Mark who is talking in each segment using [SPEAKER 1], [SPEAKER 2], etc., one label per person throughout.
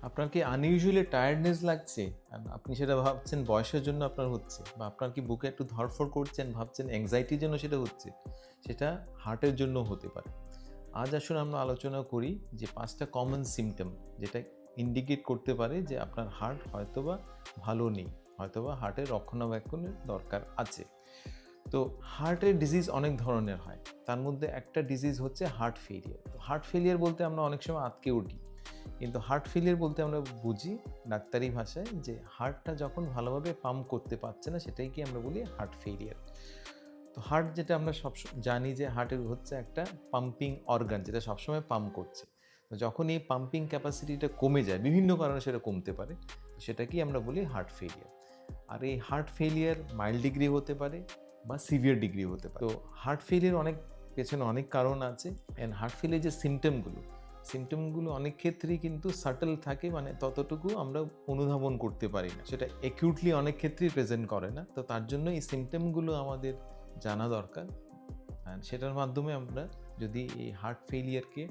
[SPEAKER 1] আপনার কি unusually tiredness লাগছে? আপনি সেটা ভাবছেন বয়সের জন্য আপনার হচ্ছে, বা আপনার কি বুকে একটু ধড়ফড় করছেন, ভাবছেন অ্যাংজাইটির জন্য সেটা হচ্ছে, সেটা হার্টের জন্য হতে পারে। আজ আসুন আমরা আলোচনা করি যে ৫ টা কমন সিম্পটম যেটা ইন্ডিকেট করতে পারে যে আপনার হার্ট হয়তোবা ভালো নেই, হয়তোবা হার্টের রক্ষণাবেক্ষণের দরকার আছে। তো হার্টের ডিজিজ অনেক ধরনের হয়। তার মধ্যে একটা ডিজিজ হচ্ছে হার্ট ফেইলিয়ার। তো হার্ট ফেইলিয়ার বলতে আমরা অনেক সময় আঁতকে উঠি। কিন্তু হার্ট ফেইলিয়ার বলতে আমরা বুঝি ডাক্তারি ভাষায় যে হার্টটা যখন ভালোভাবে পাম্প করতে পারছে না, সেটাই কি আমরা বলি হার্ট ফেইলিয়ার। তো হার্ট যেটা আমরা জানি যে হার্টের হচ্ছে একটা পাম্পিং অর্গান যেটা সবসময় পাম্প করছে। তো যখন এই পাম্পিং ক্যাপাসিটিটা কমে যায়, বিভিন্ন কারণে সেটা কমতে পারে, সেটাকেই আমরা বলি হার্ট ফেইলিয়ার। আর এই হার্ট ফেইলিয়ার মাইল্ড ডিগ্রি হতে পারে বা সিভিয়ার ডিগ্রি হতে পারে। তো হার্ট ফেইলিয়ার পেছনে অনেক কারণ আছে। অ্যান্ড হার্ট ফেইলিয়ার যে সিমটমগুলো অনেক ক্ষেত্রেই কিন্তু সাটল থাকে, মানে ততটুকু আমরা অনুধাবন করতে পারি না, সেটা অ্যাকিউটলি অনেক ক্ষেত্রেই প্রেজেন্ট করে না। তো তার জন্য এই সিমটমগুলো আমাদের জানা দরকার। অ্যান্ড সেটার মাধ্যমে আমরা যদি এই হার্ট ফেইলিয়ারকে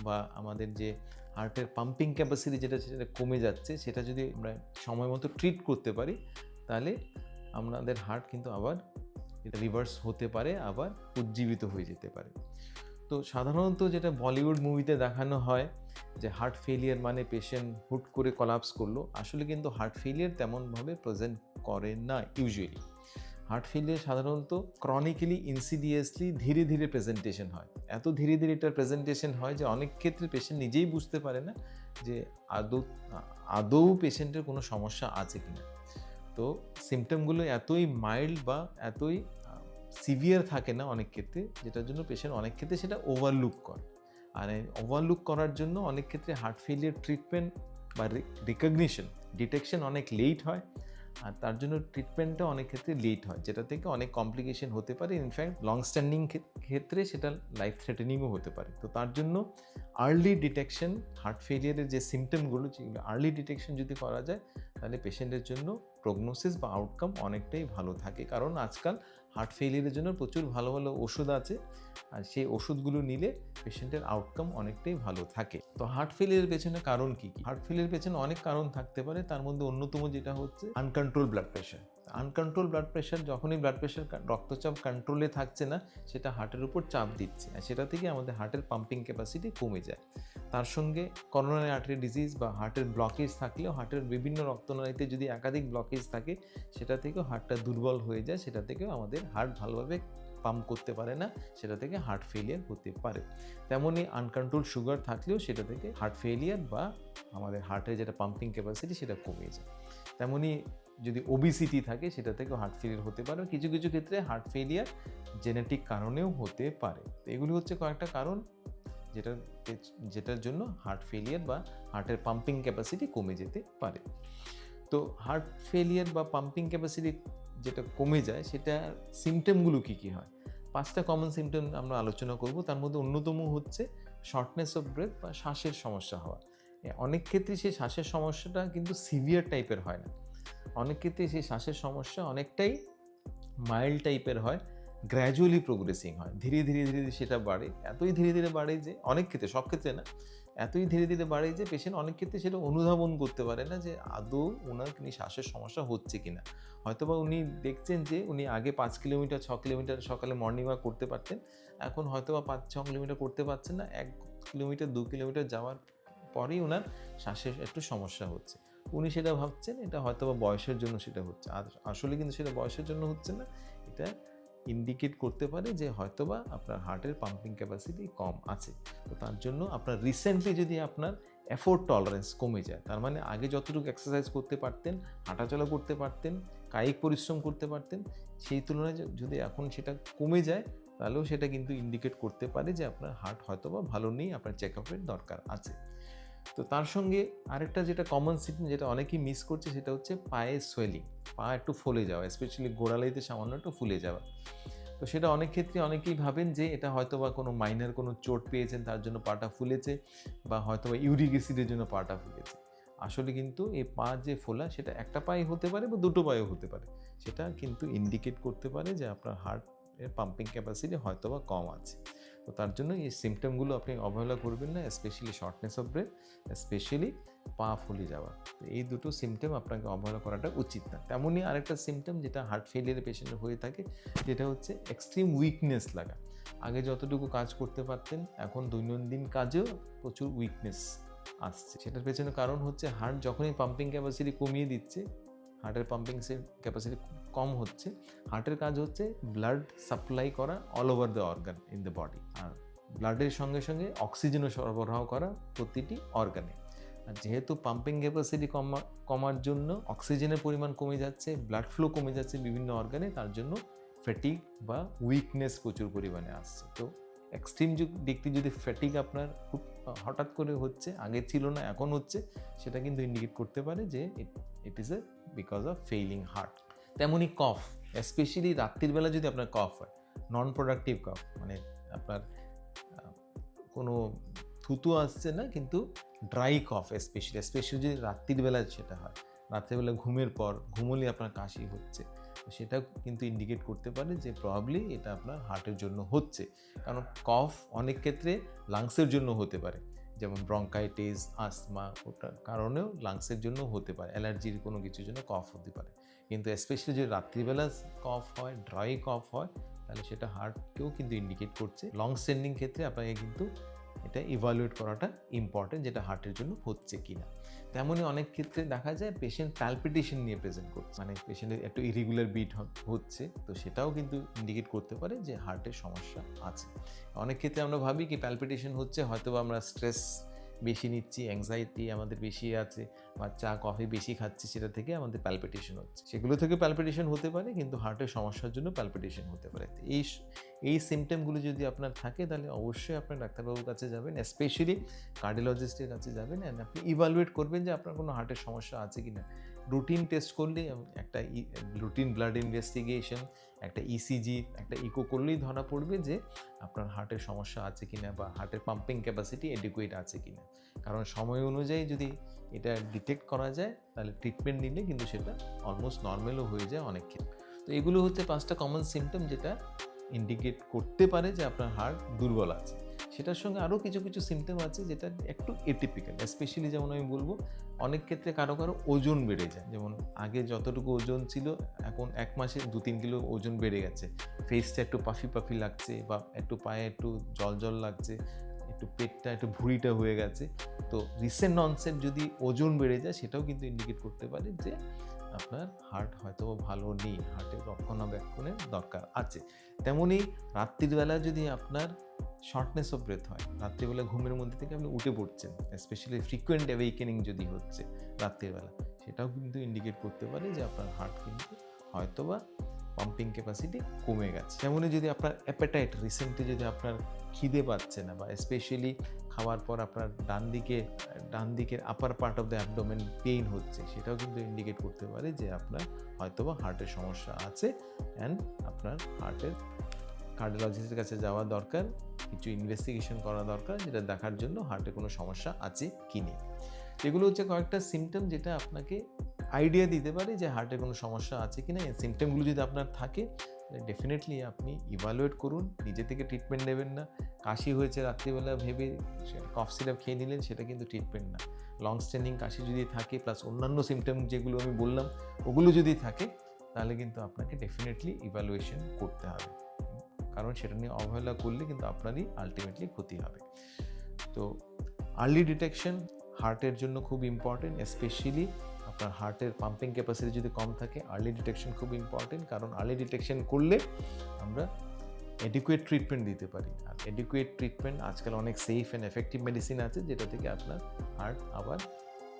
[SPEAKER 1] বা আমাদের যে হার্টের পাম্পিং ক্যাপাসিটি সেটা কমে যাচ্ছে, সেটা যদি আমরা সময় মতো ট্রিট করতে পারি, তাহলে আমাদের হার্ট কিন্তু আবার এটা রিভার্স হতে পারে, আবার উজ্জীবিত হয়ে যেতে পারে। তো সাধারণত যেটা বলিউড মুভিতে দেখানো হয় যে হার্ট ফেলিয়ার মানে পেশেন্ট হুট করে কলাপস করলো, আসলে কিন্তু হার্ট ফেলিয়ার তেমনভাবে প্রেজেন্ট করে না ইউজুয়ালি। হার্ট ফেলিয়ার সাধারণত ক্রনিক্যালি ইনসিডিয়াসলি ধীরে ধীরে প্রেজেন্টেশন হয়। এত ধীরে ধীরে এটার প্রেজেন্টেশন হয় যে অনেক ক্ষেত্রে পেশেন্ট নিজেই বুঝতে পারে না যে আদৌ আদৌ পেশেন্টের কোনো সমস্যা আছে কিনা। তো সিমটমগুলো এতই মাইল্ড বা এতই সিভিয়ার থাকে না অনেক ক্ষেত্রে, যেটার জন্য পেশেন্ট অনেক ক্ষেত্রে সেটা ওভারলুক করে। আর এই ওভারলুক করার জন্য অনেক ক্ষেত্রে হার্ট ফেলিয়ার ট্রিটমেন্ট বা ডিটেকশন অনেক লেট হয়। আর তার জন্য ট্রিটমেন্টটা অনেক ক্ষেত্রে লেট হয়, যেটা থেকে অনেক কমপ্লিকেশন হতে পারে। ইনফ্যাক্ট লং স্ট্যান্ডিং ক্ষেত্রে সেটা লাইফ থ্রেটেনিংও হতে পারে। তো তার জন্য আর্লি ডিটেকশন, হার্ট ফেলিয়ারের যে সিমটমগুলো, যেগুলো আর্লি ডিটেকশন যদি করা যায়, তাহলে পেশেন্টের জন্য প্রগনোসিস বা আউটকাম অনেকটাই ভালো থাকে। কারণ আজকাল হার্ট ফেলিয়ারের জন্য প্রচুর ভালো ভালো ওষুধ আছে, আর সেই ওষুধগুলো নিলে পেশেন্টের আউটকাম অনেকটাই ভালো থাকে। তো হার্ট ফেলিয়ারের পেছনে কারণ কী কী? হার্ট ফেলিয়ারের পেছনে অনেক কারণ থাকতে পারে। তার মধ্যে অন্যতম যেটা হচ্ছে uncontrolled blood pressure. Uncontrolled blood pressure, যখনই ব্লাড প্রেশার রক্তচাপ কন্ট্রোলে থাকছে না, সেটা হার্টের উপর চাপ দিচ্ছে, আর সেটা থেকে আমাদের হার্টের পাম্পিং ক্যাপাসিটি কমে যায়। তার সঙ্গে করোনারি আর্টারি ডিজিজ বা হার্টের ব্লকেজ থাকলেও, হার্টের বিভিন্ন রক্তনালীতে যদি একাধিক ব্লকেজ থাকে, সেটা থেকেও হার্টটা দুর্বল হয়ে যায়, সেটা থেকেও আমাদের হার্ট ভালোভাবে পাম্প করতে পারে না, সেটা থেকে হার্ট ফেলিয়ার হতে পারে। তেমনই আনকন্ট্রোল সুগার থাকলেও সেটা থেকে হার্ট ফেলিয়ার বা আমাদের হার্টের যেটা পাম্পিং ক্যাপাসিটি সেটা কমে যায়। তেমনই যদি ওবিসিটি থাকে, সেটা থেকেও হার্ট ফেলিয়ার হতে পারে। কিছু কিছু ক্ষেত্রে হার্ট ফেলিয়ার জেনেটিক কারণেও হতে পারে। তো এগুলি হচ্ছে কয়েকটা কারণ যেটার জন্য হার্ট ফেলিয়ার বা হার্টের পাম্পিং ক্যাপাসিটি কমে যেতে পারে। তো হার্ট ফেলিয়ার বা পাম্পিং ক্যাপাসিটি যেটা কমে যায়, সেটা সিমটমগুলো কী কী হয়? ৫টা কমন সিমটম আমরা আলোচনা করব। তার মধ্যে অন্যতম হচ্ছে শর্টনেস অফ ব্রেথ বা শ্বাসের সমস্যা হওয়া। অনেক ক্ষেত্রে সেই শ্বাসের সমস্যাটা কিন্তু সিভিয়ার টাইপের হয় না। অনেক ক্ষেত্রে সেই শ্বাসের সমস্যা অনেকটাই মাইল্ড টাইপের হয়, গ্র্যাজুয়ালি প্রোগ্রেসিং হয়। ধীরে ধীরে ধীরে ধীরে সেটা বাড়ে, এতই ধীরে ধীরে বাড়ে যে অনেক ক্ষেত্রে, সব ক্ষেত্রে না, এতই ধীরে ধীরে বাড়ে যে পেশেন্ট অনেক ক্ষেত্রে সেটা অনুধাবন করতে পারে না যে আদৌ ওনার শ্বাসের সমস্যা হচ্ছে কিনা। হয়তোবা উনি দেখছেন যে উনি আগে 5 কিলোমিটার 6 কিলোমিটার সকালে মর্নিং ওয়াক করতে পারতেন, এখন হয়তোবা 5-6 কিলোমিটার করতে পারছেন না। 1 কিলোমিটার 2 কিলোমিটার যাওয়ার পরেই ওনার শ্বাসের একটু সমস্যা হচ্ছে। উনি সেটা ভাবছেন এটা হয়তোবা বয়সের জন্য সেটা হচ্ছে। আর আসলে কিন্তু সেটা বয়সের জন্য হচ্ছে না। এটা ইন্ডিকেট করতে পারে যে হয়তোবা আপনার হার্টের পাম্পিং ক্যাপাসিটি কম আছে। তো তার জন্য আপনার রিসেন্টলি যদি আপনার এফোর্ট টলারেন্স কমে যায়, তার মানে আগে যতটুকু এক্সারসাইজ করতে পারতেন, হাঁটাচলা করতে পারতেন, কায়িক পরিশ্রম করতে পারতেন, সেই তুলনায় যদি এখন সেটা কমে যায়, তাহলেও সেটা কিন্তু ইন্ডিকেট করতে পারে যে আপনার হার্ট হয়তোবা ভালো নেই, আপনার চেক আপের দরকার আছে। তো তার সঙ্গে আরেকটা যেটা কমন সিমটম যেটা অনেকেই মিস করছে, সেটা হচ্ছে পায়ে সোয়েলিং, পা একটু ফুলে যাওয়া, স্পেশালি গোড়ালিতে সামান্য একটু ফুলে যাওয়া। তো সেটা অনেক ক্ষেত্রে অনেকেই ভাবেন যে এটা হয়তোবা কোনো মাইনর কোনো চোট পেয়েছেন, তার জন্য পাটা ফুলেছে, বা হয়তোবা ইউরিক অ্যাসিডের জন্য পাটা ফুলেছে। আসলে কিন্তু এই পা যে ফোলা, সেটা একটা পায়ে হতে পারে বা দুটো পায়েও হতে পারে। সেটা কিন্তু ইন্ডিকেট করতে পারে যে আপনার হার্টের পাম্পিং ক্যাপাসিটি হয়তোবা কম আছে। তো তার জন্য এই সিমটমগুলো আপনি অবহেলা করবেন না, specially shortness of breadth, specially পা ফুলে যাওয়া। তো এই দুটো সিমটম আপনাকে অবহেলা করাটা উচিত না। তেমনই আরেকটা সিমটম যেটা হার্ট ফেলিয়ারের পেশেন্টের হয়ে থাকে, যেটা হচ্ছে এক্সট্রিম উইকনেস লাগা। আগে যতটুকু কাজ করতে পারতেন, এখন দৈনন্দিন কাজেও প্রচুর উইকনেস আসছে। সেটার পেছনে কারণ হচ্ছে হার্ট যখনই পাম্পিং ক্যাপাসিটি কমিয়ে দিচ্ছে, হার্টের পাম্পিং ক্যাপাসিটি কম হচ্ছে, হার্টের কাজ হচ্ছে ব্লাড সাপ্লাই করা all over the organ in the body, আর ব্লাডের সঙ্গে সঙ্গে অক্সিজেনও সরবরাহ করা প্রতিটি অর্গানে। আর যেহেতু পাম্পিং ক্যাপাসিটি কমার জন্য অক্সিজেনের পরিমাণ কমে যাচ্ছে, ব্লাড ফ্লো কমে যাচ্ছে বিভিন্ন অর্গানে, তার জন্য ফ্যাটিগ বা উইকনেস প্রচুর পরিমাণে আসছে। তো এক্সট্রিম দিকটি যদি ফ্যাটিগ আপনার খুব হঠাৎ করে হচ্ছে, আগে ছিল না এখন হচ্ছে, সেটা কিন্তু ইন্ডিকেট করতে পারে যে it is a because of failing heart. তেমনই কফ, স্পেশালি রাত্রির বেলা যদি আপনার কফ হয়, নন প্রোডাক্টিভ কফ, মানে আপনার কোনো থুতু আসছে না কিন্তু ড্রাই কফ, স্পেশালি যদি রাত্রির বেলা সেটা হয়, রাত্রিবেলা ঘুমের পর ঘুমোলে আপনার কাশি হচ্ছে, সেটা কিন্তু ইন্ডিকেট করতে পারে যে প্রবাবলি এটা আপনার হার্টের জন্য হচ্ছে। কারণ কফ অনেক ক্ষেত্রে লাংসের জন্য হতে পারে, যেমন ব্রঙ্কাইটিস, আসমা, ওটার কারণেও লাংসের জন্য হতে পারে, অ্যালার্জির কোনো কিছুর জন্য কফ হতে পারে। কিন্তু স্পেশালি যদি রাত্রিবেলা কফ হয়, ড্রাই কফ হয়, তাহলে সেটা হার্টকেও কিন্তু ইন্ডিকেট করছে। লং স্ট্যান্ডিং ক্ষেত্রে আপনাকে কিন্তু এটা ইভালুয়েট করাটা ইম্পর্টেন্ট, যেটা হার্টের জন্য হচ্ছে কিনা। তেমনই অনেক ক্ষেত্রে দেখা যায় পেশেন্ট প্যালপিটেশন নিয়ে প্রেজেন্ট করছে, মানে পেশেন্টের একটু ইরেগুলার বিট হচ্ছে, তো সেটাও কিন্তু ইন্ডিকেট করতে পারে যে হার্টের সমস্যা আছে। অনেক ক্ষেত্রে আমরা ভাবি কি প্যালপিটেশন হচ্ছে হয়তো আমরা স্ট্রেস বেশি নিচ্ছি, অ্যাংজাইটি আমাদের বেশি আছে, বা চা কফি বেশি খাচ্ছি, সেটা থেকে আমাদের প্যালপিটেশন হচ্ছে। সেগুলো থেকে প্যালপিটেশন হতে পারে, কিন্তু হার্টের সমস্যার জন্য প্যালপিটেশন হতে পারে। এই সিমটমগুলো যদি আপনার থাকে, তাহলে অবশ্যই আপনার ডাক্তারবাবুর কাছে যাবেন, স্পেশালি কার্ডিওলজিস্টের কাছে যাবেন, অ্যান্ড আপনি ইভালুয়েট করবেন যে আপনার কোনো হার্টের সমস্যা আছে কি না। রুটিন টেস্ট করলে, একটা রুটিন ব্লাড ইনভেস্টিগেশন, একটা ইসিজি, একটা ইকো করলেই ধরা পড়বে যে আপনার হার্টের সমস্যা আছে কিনা, বা হার্টের পাম্পিং ক্যাপাসিটি এডিকুয়েট আছে কিনা। কারণ সময় অনুযায়ী যদি এটা ডিটেক্ট করা যায়, তাহলে ট্রিটমেন্ট নিলে কিন্তু সেটা অলমোস্ট নর্মালও হয়ে যায় অনেক ক্ষেত্রে। তো এগুলো হচ্ছে 5টা কমন সিমটম যেটা ইন্ডিকেট করতে পারে যে আপনার হার্ট দুর্বল আছে। সেটার সঙ্গে আরও কিছু কিছু সিমটম আছে যেটা একটু এটিপিক্যাল, স্পেশালি যেমন আমি বলবো অনেক ক্ষেত্রে কারো ওজন বেড়ে যায়, যেমন আগে যতটুকু ওজন ছিল এখন 1 মাসে 2-3 কিলো ওজন বেড়ে গেছে, ফেসটা একটু পাফি পাফি লাগছে, বা একটু পায়ে একটু জল জল লাগছে, একটু পেটটা একটু ভুঁড়িটা হয়ে গেছে। তো রিসেন্ট অনসেট যদি ওজন বেড়ে যায়, সেটাও কিন্তু ইন্ডিকেট করতে পারে যে আপনার হার্ট হয়তো ভালো নেই, হার্টের রক্ষণাবেক্ষণের দরকার আছে। তেমনই রাত্রিবেলা যদি আপনার শর্টনেস অফ ব্রেথ হয়, রাত্রিবেলা ঘুমের মধ্যে থেকে আপনি উঠে পড়ছেন, স্পেশালি ফ্রিকোয়েন্ট অ্যাওয়েকেনিং যদি হচ্ছে রাত্রিবেলা, সেটাও কিন্তু ইন্ডিকেট করতে পারে যে আপনার হার্ট কিন্তু হয়তোবা পাম্পিং ক্যাপাসিটি কমে গেছে। যেমনই যদি আপনার অ্যাপেটাইট, রিসেন্টলি যদি আপনার খিদে পাচ্ছে না, বা স্পেশালি খাওয়ার পর আপনার ডান দিকের আপার part of the abdomen pain হচ্ছে, সেটাও কিন্তু ইন্ডিকেট করতে পারে যে আপনার হয়তোবা হার্টের সমস্যা আছে, অ্যান্ড আপনার হার্টের কার্ডিওলজিস্টের কাছে যাওয়া দরকার, কিছু ইনভেস্টিগেশন করা দরকার, যেটা দেখার জন্য হার্টে কোনো সমস্যা আছে কি নেই। এগুলো হচ্ছে কয়েকটা সিমটম যেটা আপনাকে আইডিয়া দিতে পারে যে হার্টে কোনো সমস্যা আছে কি না। এই সিমটমগুলো যদি আপনার থাকে, ডেফিনেটলি আপনি ইভালুয়েট করুন, নিজে থেকে ট্রিটমেন্ট নেবেন না। কাশি হয়েছে রাত্রিবেলা ভেবে কফ সিরাপ খেয়ে নিলেন, সেটা কিন্তু ট্রিটমেন্ট না। লং স্ট্যান্ডিং কাশি যদি থাকে, প্লাস অন্যান্য সিমটম যেগুলো আমি বললাম, ওগুলো যদি থাকে, তাহলে কিন্তু আপনাকে ডেফিনেটলি ইভালুয়েশন করতে হবে, কারণ সেটা নিয়ে অবহেলা করলে কিন্তু আপনারই আলটিমেটলি ক্ষতি হবে। তো আর্লি ডিটেকশন হার্টের জন্য খুব ইম্পর্টেন্ট, স্পেশালি আপনার হার্টের পাম্পিং ক্যাপাসিটি যদি কম থাকে, আর্লি ডিটেকশন খুব ইম্পর্টেন্ট, কারণ আর্লি ডিটেকশন করলে আমরা এডিকুয়েট ট্রিটমেন্ট দিতে পারি। আর এডিকুয়েট ট্রিটমেন্ট আজকাল অনেক সেফ অ্যান্ড এফেক্টিভ মেডিসিন আছে, যেটা থেকে আপনার হার্ট আবার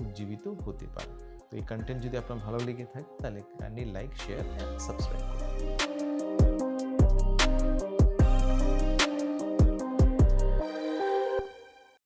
[SPEAKER 1] উজ্জীবিত হতে পারে। তো এই কন্টেন্ট যদি আপনার ভালো লেগে থাকে, তাহলে kindly like, share and subscribe.